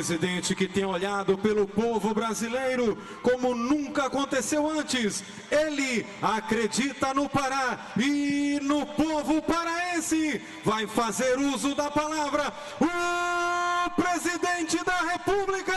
presidente que tem olhado pelo povo brasileiro como nunca aconteceu antes. Ele acredita no Pará e no povo paraense. Vai fazer uso da palavra o presidente da República,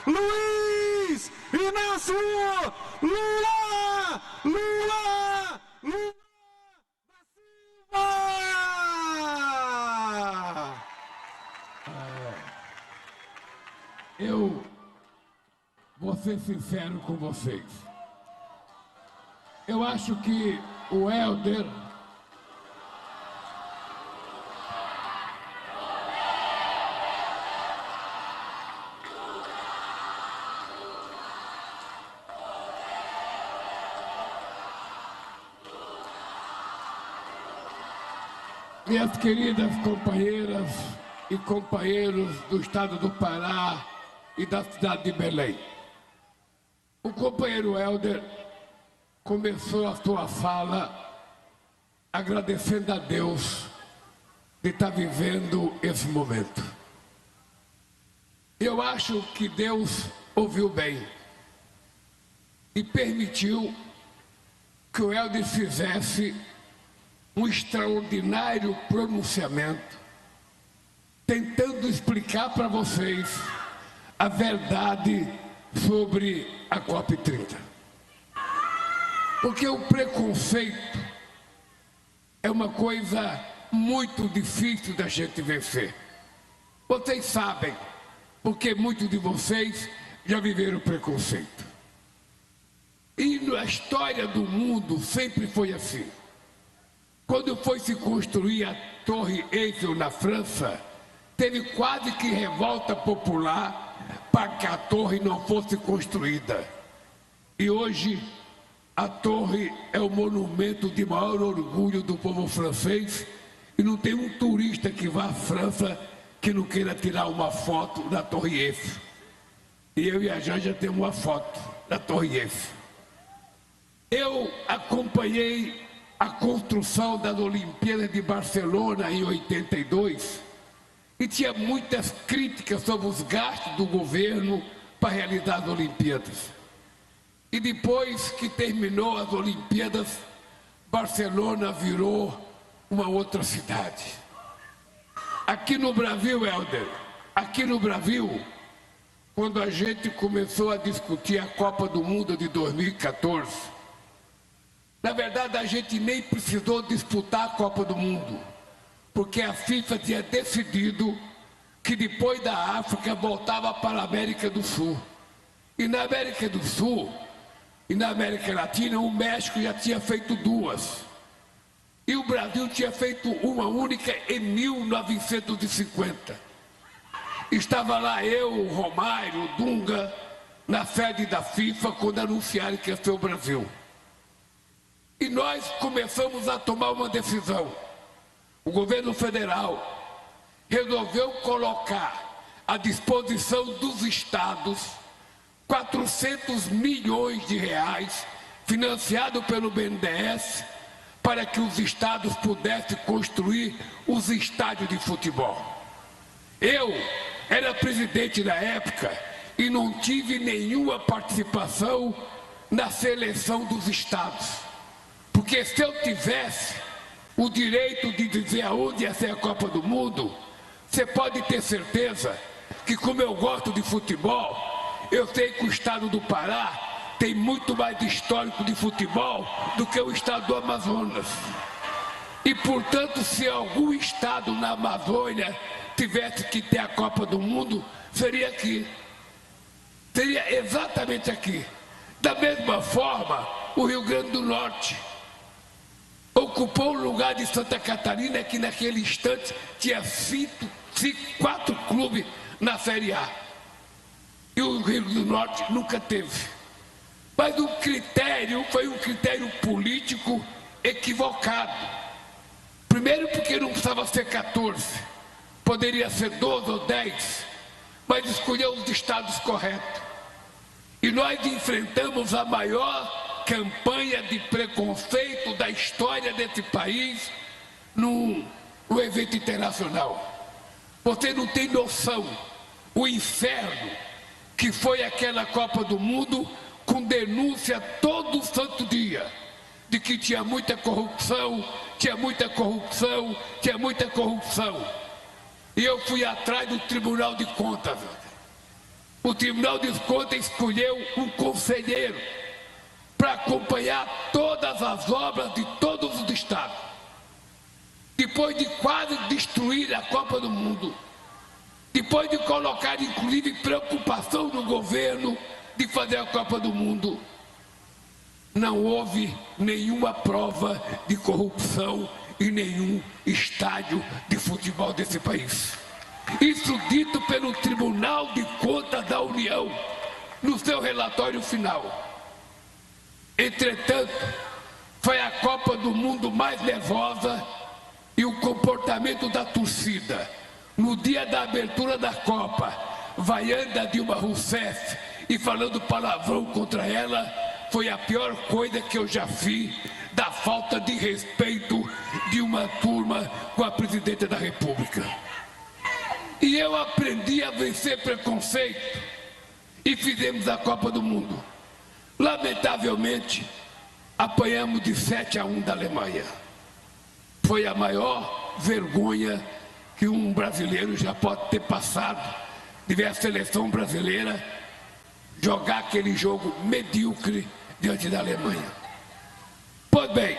Luiz Inácio Lula da Silva! Eu vou ser sincero com vocês. Eu acho que o Helder minhas queridas companheiras e companheiros do estado do Pará e da cidade de Belém. O companheiro Helder começou a sua fala agradecendo a Deus de estar vivendo esse momento. Eu acho que Deus ouviu bem e permitiu que o Helder fizesse um extraordinário pronunciamento tentando explicar para vocês a verdade sobre a COP30. Porque o preconceito é uma coisa muito difícil da gente vencer. Vocês sabem, porque muitos de vocês já viveram preconceito. E na história do mundo sempre foi assim. Quando foi se construir a Torre Eiffel na França, teve quase que revolta popular para que a torre não fosse construída. E hoje a torre é o monumento de maior orgulho do povo francês e não tem um turista que vá à França que não queira tirar uma foto da Torre Eiffel. E eu e a Janja temos uma foto da Torre Eiffel. Eu acompanhei a construção das Olimpíadas de Barcelona em 82 e tinha muitas críticas sobre os gastos do governo para realizar as Olimpíadas. E depois que terminou as Olimpíadas, Barcelona virou uma outra cidade. Aqui no Brasil, Helder, aqui no Brasil, quando a gente começou a discutir a Copa do Mundo de 2014, na verdade a gente nem precisou disputar a Copa do Mundo, porque a FIFA tinha decidido que depois da África voltava para a América do Sul. E na América do Sul e na América Latina, o México já tinha feito duas. E o Brasil tinha feito uma única em 1950. Estava lá eu, o Romário, o Dunga, na sede da FIFA, quando anunciaram que ia ser o Brasil. E nós começamos a tomar uma decisão. O governo federal resolveu colocar à disposição dos estados 400 milhões de reais, financiado pelo BNDES, para que os estados pudessem construir os estádios de futebol. Eu era presidente na época e não tive nenhuma participação na seleção dos estados. Porque se eu tivesse o direito de dizer aonde ia ser a Copa do Mundo, você pode ter certeza que, como eu gosto de futebol, eu sei que o estado do Pará tem muito mais de histórico de futebol do que o estado do Amazonas. E, portanto, se algum estado na Amazônia tivesse que ter a Copa do Mundo, seria aqui. Seria exatamente aqui. Da mesma forma, o Rio Grande do Norte ocupou o lugar de Santa Catarina, que naquele instante tinha 4 clubes na Série A. E o Rio Grande do Norte nunca teve. Mas o critério foi um critério político equivocado. Primeiro porque não precisava ser 14, poderia ser 12 ou 10, mas escolheu os estados corretos. E nós enfrentamos a maior campanha de preconceito da história desse país no evento internacional. Você não tem noção o inferno que foi aquela Copa do Mundo, com denúncia todo santo dia de que tinha muita corrupção, tinha muita corrupção, tinha muita corrupção. E eu fui atrás do Tribunal de Contas. O Tribunal de Contas escolheu um conselheiro para acompanhar todas as obras de todos os estados. Depois de quase destruir a Copa do Mundo, depois de colocar inclusive preocupação no governo de fazer a Copa do Mundo, não houve nenhuma prova de corrupção em nenhum estádio de futebol desse país. Isso dito pelo Tribunal de Contas da União no seu relatório final. Entretanto, foi a Copa do Mundo mais nervosa e o comportamento da torcida no dia da abertura da Copa, vaiando a Dilma Rousseff e falando palavrão contra ela, foi a pior coisa que eu já vi da falta de respeito de uma turma com a presidenta da República. E eu aprendi a vencer preconceito e fizemos a Copa do Mundo. Lamentavelmente, apanhamos de 7-1 da Alemanha. Foi a maior vergonha que um brasileiro já pode ter passado de ver a seleção brasileira jogar aquele jogo medíocre diante da Alemanha. Pois bem,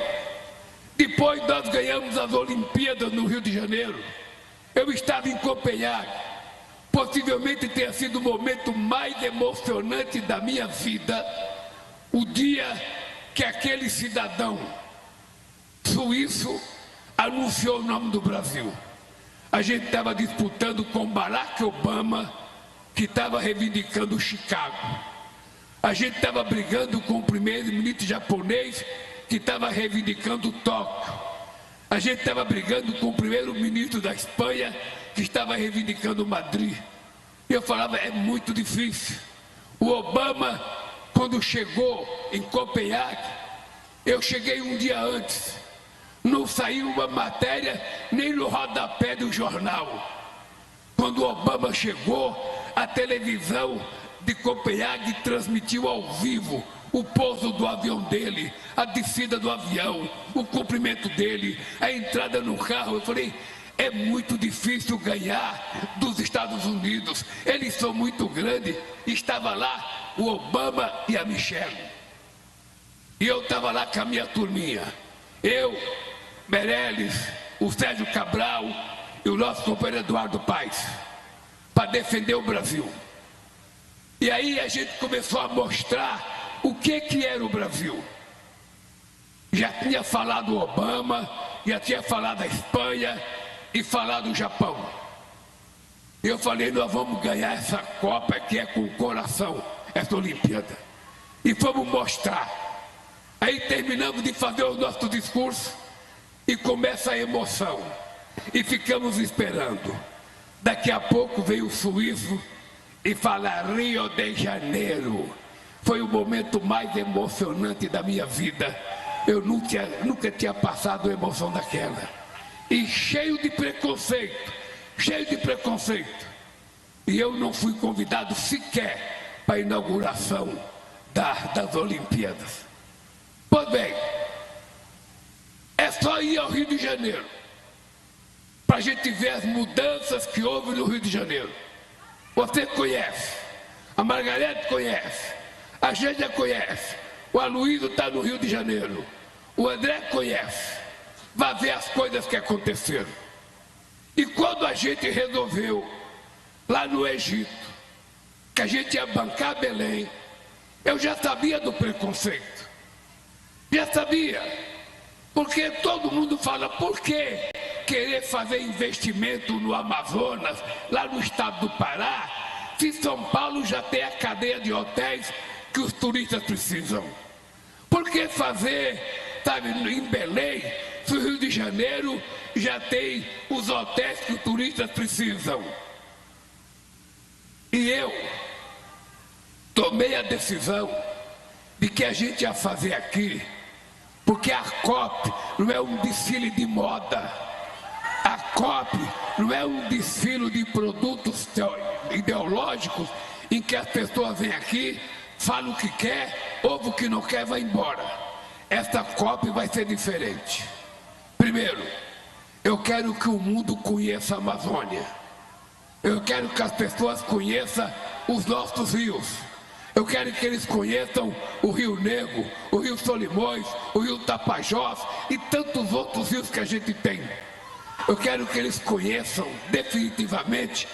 depois nós ganhamos as Olimpíadas no Rio de Janeiro. Eu estava em Copenhague. Possivelmente tenha sido o momento mais emocionante da minha vida, o dia que aquele cidadão suíço anunciou o nome do Brasil. A gente estava disputando com Barack Obama, que estava reivindicando Chicago. A gente estava brigando com o primeiro-ministro japonês, que estava reivindicando Tóquio. A gente estava brigando com o primeiro-ministro da Espanha, que estava reivindicando Madrid. E eu falava, é muito difícil. O Obama, quando chegou em Copenhague, eu cheguei um dia antes. Não saiu uma matéria nem no rodapé do jornal. Quando o Obama chegou, a televisão de Copenhague transmitiu ao vivo o pouso do avião dele, a descida do avião, o cumprimento dele, a entrada no carro. Eu falei, é muito difícil ganhar dos Estados Unidos, eles são muito grandes. Estava lá o Obama e a Michelle. E eu estava lá com a minha turminha. Eu, Meirelles, o Sérgio Cabral e o nosso companheiro Eduardo Paes, para defender o Brasil. E aí a gente começou a mostrar o que era o Brasil. Já tinha falado o Obama, já tinha falado a Espanha e falado o Japão. Eu falei, nós vamos ganhar essa Copa que é com o coração, essa Olimpíada. E vamos mostrar. Aí terminamos de fazer o nosso discurso e começa a emoção. E ficamos esperando. Daqui a pouco veio o suíço e fala Rio de Janeiro. Foi o momento mais emocionante da minha vida. Eu nunca tinha passado a emoção daquela. E cheio de preconceito, cheio de preconceito. E eu não fui convidado sequer para a inauguração das Olimpíadas. Pois bem, é só ir ao Rio de Janeiro para a gente ver as mudanças que houve no Rio de Janeiro. Você conhece, a Margarete conhece, a Jânia conhece, o Aloysio está no Rio de Janeiro, o André conhece. Vai ver as coisas que aconteceram. E quando a gente resolveu, lá no Egito, que a gente ia bancar Belém, eu já sabia do preconceito. Já sabia. Porque todo mundo fala, por que querer fazer investimento no Amazonas, lá no estado do Pará, se São Paulo já tem a cadeia de hotéis que os turistas precisam? Por que fazer, sabe, em Belém, se o Rio de Janeiro já tem os hotéis que os turistas precisam? E eu tomei a decisão de que a gente ia fazer aqui, porque a COP não é um desfile de moda. A COP não é um desfile de produtos ideológicos em que as pessoas vêm aqui, falam o que quer, ouvem o que não quer e vai embora. Esta COP vai ser diferente. Primeiro, eu quero que o mundo conheça a Amazônia. Eu quero que as pessoas conheçam os nossos rios. Eu quero que eles conheçam o Rio Negro, o Rio Solimões, o Rio Tapajós e tantos outros rios que a gente tem. Eu quero que eles conheçam definitivamente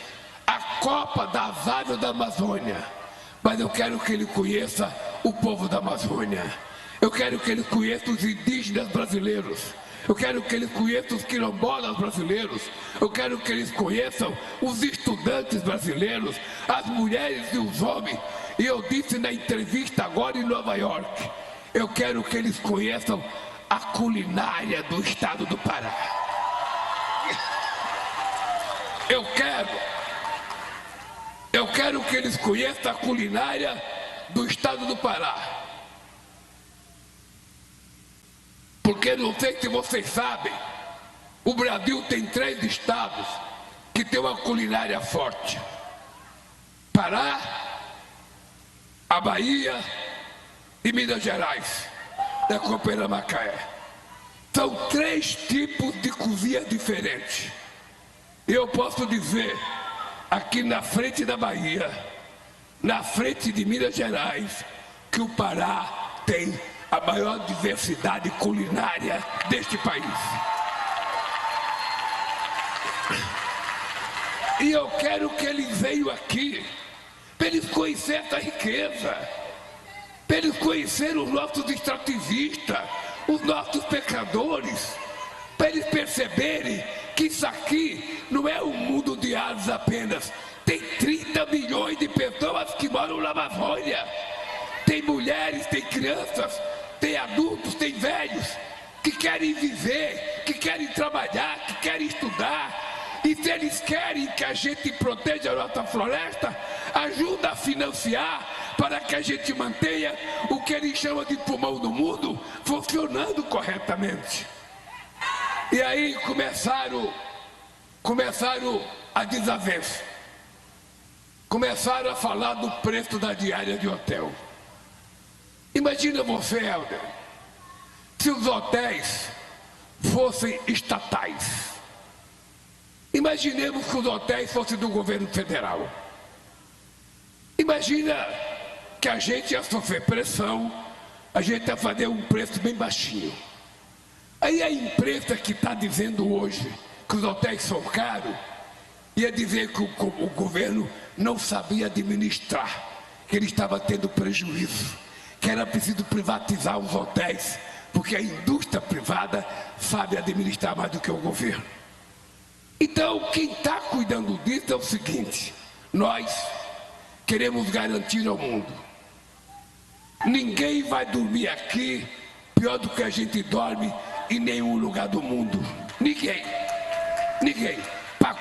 a Copa das Águas da Amazônia. Mas eu quero que ele conheça o povo da Amazônia. Eu quero que ele conheça os indígenas brasileiros. Eu quero que eles conheçam os quilombolas brasileiros. Eu quero que eles conheçam os estudantes brasileiros, as mulheres e os homens. E eu disse na entrevista agora em Nova York, eu quero que eles conheçam a culinária do estado do Pará. Eu quero que eles conheçam a culinária do estado do Pará. Porque não sei se vocês sabem, o Brasil tem 3 estados que tem uma culinária forte. Pará, a Bahia e Minas Gerais, da Copeira Macaé. São 3 tipos de cozinha diferentes. Eu posso dizer, aqui na frente da Bahia, na frente de Minas Gerais, que o Pará tem a maior diversidade culinária deste país. E eu quero que eles venham aqui, para eles conhecerem essa riqueza, para eles conhecerem os nossos extrativistas, os nossos pescadores, para eles perceberem que isso aqui não é um mundo de aves apenas. Tem 30 milhões de pessoas que moram na Amazônia. Tem mulheres, tem crianças, tem adultos, tem velhos que querem viver, que querem trabalhar, que querem estudar. E se eles querem que a gente proteja a nossa floresta, ajuda a financiar para que a gente mantenha o que eles chamam de pulmão do mundo funcionando corretamente. E aí começaram a desavença. Começaram a falar do preço da diária de hotel. Imagina você, Helder, se os hotéis fossem estatais. Imaginemos que os hotéis fossem do governo federal. Imagina que a gente ia sofrer pressão, a gente ia fazer um preço bem baixinho. Aí a imprensa que está dizendo hoje que os hotéis são caros, ia dizer que o governo não sabia administrar, que ele estava tendo prejuízo, que era preciso privatizar os hotéis, porque a indústria privada sabe administrar mais do que o governo. Então, quem está cuidando disso é o seguinte: nós queremos garantir ao mundo, ninguém vai dormir aqui pior do que a gente dorme em nenhum lugar do mundo. Ninguém. Para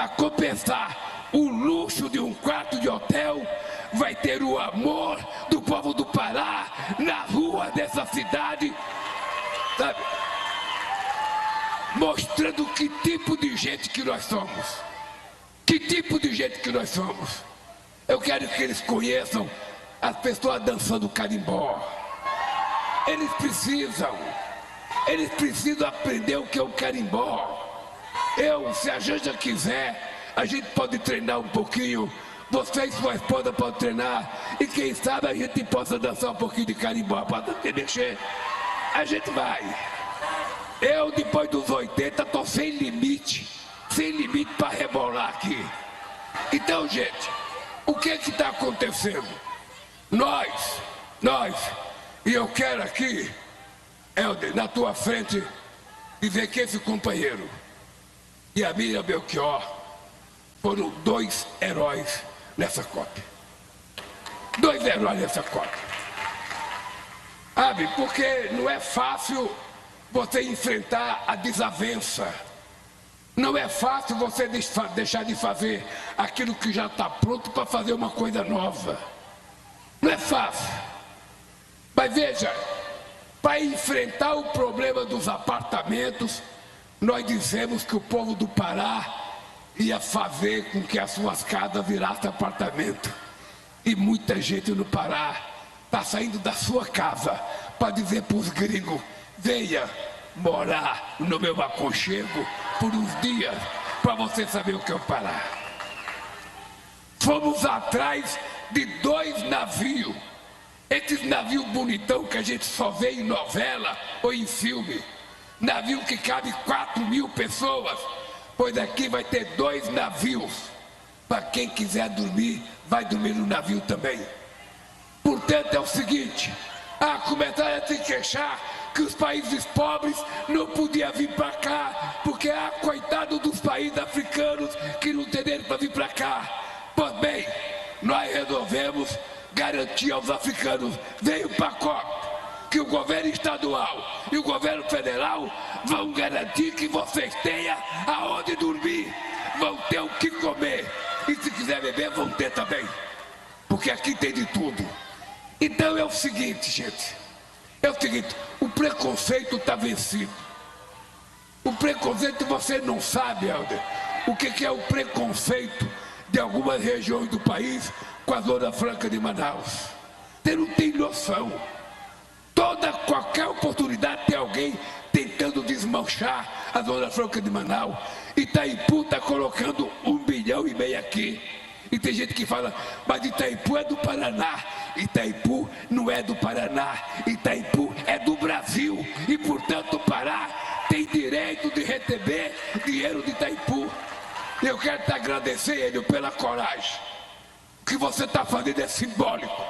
compensar o luxo de um quarto de hotel, vai ter o amor do povo do Pará na rua dessa cidade, sabe? Mostrando que tipo de gente que nós somos. Que tipo de gente que nós somos. Eu quero que eles conheçam as pessoas dançando carimbó. Eles precisam aprender o que é o carimbó. Se a Janja quiser, a gente pode treinar um pouquinho. Você e sua esposa podem treinar. E quem sabe a gente possa dançar um pouquinho de carimbó. Pode mexer. A gente vai. Eu, depois dos 80, estou sem limite para rebolar aqui. Então, gente, o que está acontecendo? Nós, e eu quero aqui, Helder, na tua frente, dizer que esse companheiro e a Miriam Belchior foram 2 heróis nessa COP. 2 heróis nessa COP. Sabe, porque não é fácil você enfrentar a desavença. Não é fácil você deixar de fazer aquilo que já está pronto para fazer uma coisa nova. Não é fácil. Mas veja, para enfrentar o problema dos apartamentos, nós dissemos que o povo do Pará ia fazer com que as suas casas virassem apartamento. E muita gente no Pará está saindo da sua casa para dizer para os gringos: venha morar no meu aconchego por uns dias, para você saber o que é o Pará. Fomos atrás de 2 navios, esses navios bonitão que a gente só vê em novela ou em filme, navio que cabe 4.000 pessoas, pois aqui vai ter 2 navios, para quem quiser dormir, vai dormir no navio também. Portanto é o seguinte, começaram a se queixar que os países pobres não podiam vir para cá, porque coitado dos países africanos que não tem dinheiro para vir para cá. Pois bem, nós resolvemos garantir aos africanos, veio o pacote, que o governo estadual e o governo federal vão garantir que vocês tenham aonde dormir, vão ter o que comer, e se quiser beber, vão ter também, porque aqui tem de tudo. Então é o seguinte, gente, o preconceito está vencido. O preconceito, você não sabe, Helder, o que é o preconceito de algumas regiões do país com a Zona Franca de Manaus. Você não tem noção. Qualquer oportunidade tem alguém tentando desmanchar a Zona Franca de Manaus. Itaipu está colocando 1,5 bilhão aqui. E tem gente que fala, mas Itaipu é do Paraná. Itaipu não é do Paraná, Itaipu é do Brasil. E, portanto, o Pará tem direito de receber dinheiro de Itaipu. Eu quero te agradecer, ele, pela coragem. O que você está fazendo é simbólico.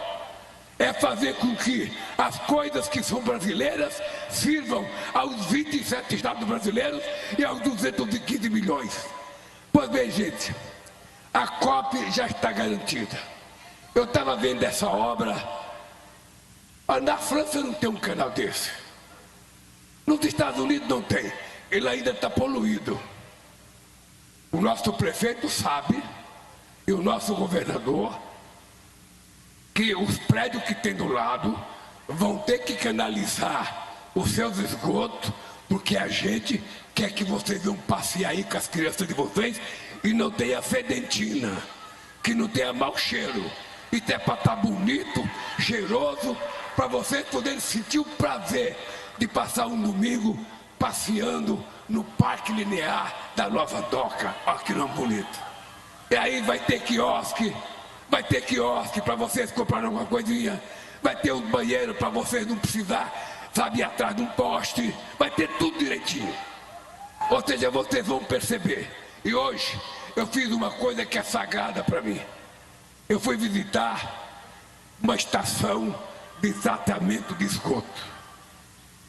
É fazer com que as coisas que são brasileiras sirvam aos 27 estados brasileiros e aos 215 milhões. Pois bem, gente, a COP já está garantida. Eu estava vendo essa obra. Na França não tem um canal desse. Nos Estados Unidos não tem. Ele ainda está poluído. O nosso prefeito sabe, e o nosso governador, que os prédios que tem do lado vão ter que canalizar os seus esgotos, porque a gente quer que vocês vão passear aí com as crianças de vocês e não tenha fedentina, que não tenha mau cheiro. Isso é para estar bonito, cheiroso, para vocês poderem sentir o prazer de passar um domingo passeando no Parque Linear da Nova Doca. Olha que nome bonito. E aí vai ter quiosque para vocês comprarem alguma coisinha, vai ter um banheiro para vocês não precisar, sabe, ir atrás de um poste, vai ter tudo direitinho. Ou seja, vocês vão perceber. E hoje eu fiz uma coisa que é sagrada para mim. Eu fui visitar uma estação de tratamento de esgoto.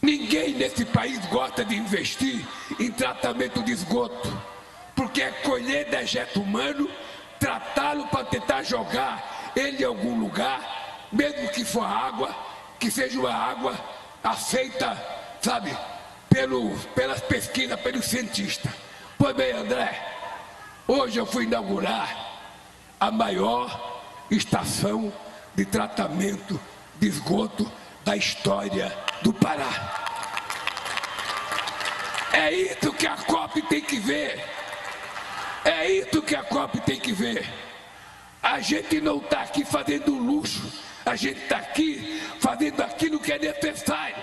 Ninguém nesse país gosta de investir em tratamento de esgoto, porque é colher dejeto humano, tratá-lo para tentar jogar ele em algum lugar, mesmo que for água, que seja uma água aceita, sabe, pelas pesquisas, pelos cientistas. Pois bem, André, hoje eu fui inaugurar a maior estação de tratamento de esgoto da história do Pará. É isso que a COP tem que ver. É isso que a COP tem que ver. A gente não está aqui fazendo luxo, a gente está aqui fazendo aquilo que é necessário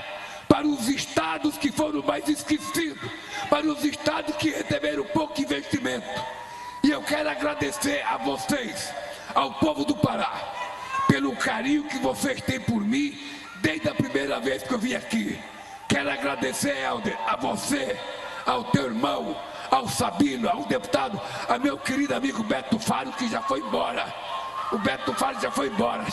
para os estados que foram mais esquecidos, para os estados que receberam pouco investimento. E eu quero agradecer a vocês, ao povo do Pará, pelo carinho que vocês têm por mim desde a primeira vez que eu vim aqui. Quero agradecer, Helder, a você, ao teu irmão, ao Sabino, ao deputado, a meu querido amigo Beto Faro, que já foi embora. O Beto Faro já foi embora.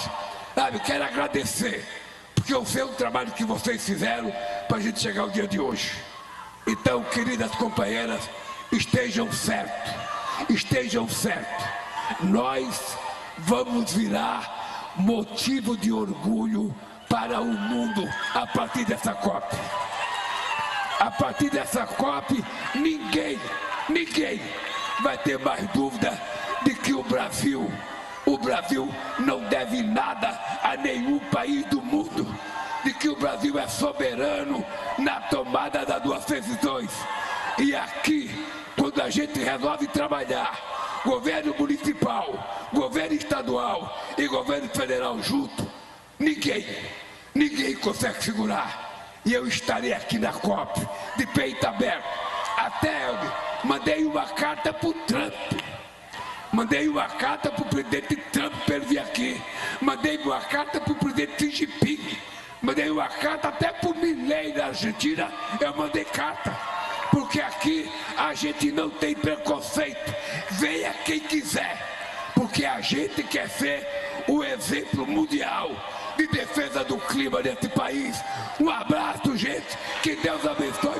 Sabe, quero agradecer, porque eu sei o trabalho que vocês fizeram para a gente chegar ao dia de hoje. Então, queridas companheiras, estejam certos, nós vamos virar motivo de orgulho para o mundo a partir dessa COP. A partir dessa COP, ninguém vai ter mais dúvida de que o Brasil não deve nada a nenhum país do mundo. de que o Brasil é soberano na tomada das duas decisões. E aqui, quando a gente resolve trabalhar, governo municipal, governo estadual e governo federal junto, ninguém consegue segurar. E eu estarei aqui na COP, de peito aberto. Até eu mandei uma carta para o Trump. Mandei uma carta para o presidente Trump para ele vir aqui. Mandei uma carta para o presidente Xi Jinping. Mandei uma carta até para o Milei da Argentina. Eu mandei carta. Porque aqui a gente não tem preconceito. Venha quem quiser. Porque a gente quer ser o exemplo mundial de defesa do clima desse país. Um abraço, gente. Que Deus abençoe.